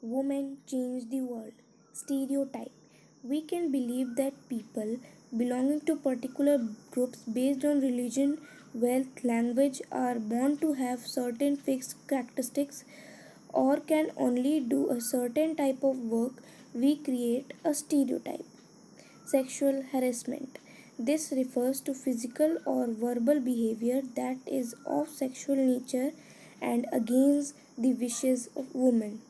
Women change the world. Stereotype. We can believe that people belonging to particular groups based on religion, wealth, language are born to have certain fixed characteristics or can only do a certain type of work. We create a stereotype. Sexual harassment. This refers to physical or verbal behavior that is of sexual nature and against the wishes of women.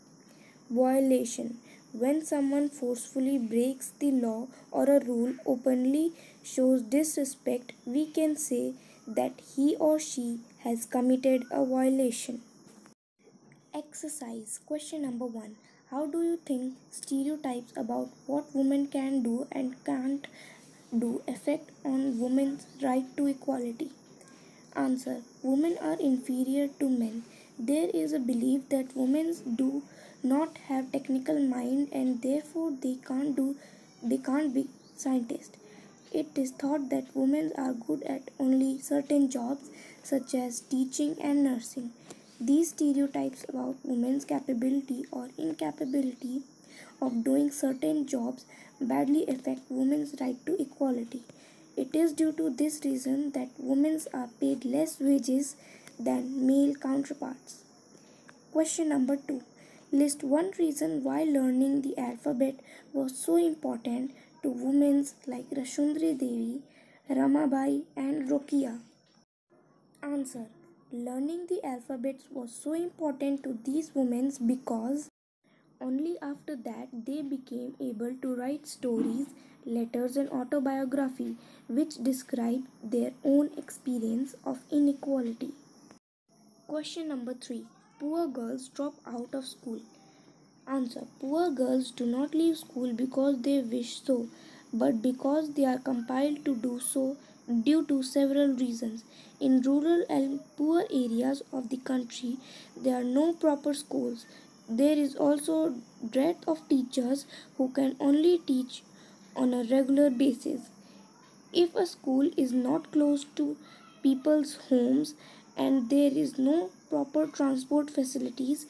Violation. When someone forcefully breaks the law or a rule openly shows disrespect, we can say that he or she has committed a violation. Exercise. Question number 1. How do you think stereotypes about what women can do and can't do affect on women's right to equality? Answer. Women are inferior to men. There is a belief that women do not have technical mind and therefore they can't be scientists. It is thought that women are good at only certain jobs such as teaching and nursing. These stereotypes about women's capability or incapability of doing certain jobs badly affect women's right to equality. It is due to this reason that women are paid less wages than male counterparts. Question number 2. List one reason why learning the alphabet was so important to women like Rashundri Devi, Ramabai, and Rokia. Answer. Learning the alphabets was so important to these women because only after that they became able to write stories, letters, and autobiography which describe their own experience of inequality. Question number 3. Poor girls drop out of school. Answer. Poor girls do not leave school because they wish so, but because they are compelled to do so due to several reasons. In rural and poor areas of the country, there are no proper schools. There is also dearth of teachers who can only teach on a regular basis. If a school is not close to people's homes and there is no proper transport facilities,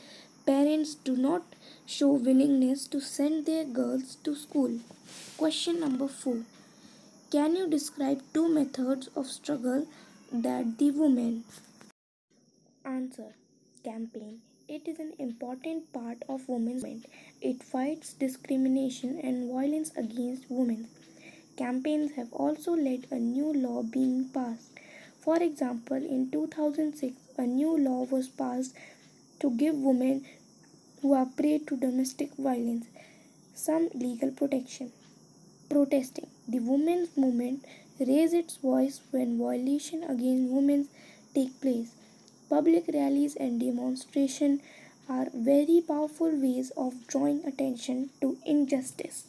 parents do not show willingness to send their girls to school. Question number 4. Can you describe two methods of struggle that the women? Answer. Campaign. It is an important part of women's movement. It fights discrimination and violence against women. Campaigns have also led a new law being passed. For example, in 2006, a new law was passed to give women who are prey to domestic violence some legal protection. Protesting. The women's movement raised its voice when violations against women take place. Public rallies and demonstrations are very powerful ways of drawing attention to injustice.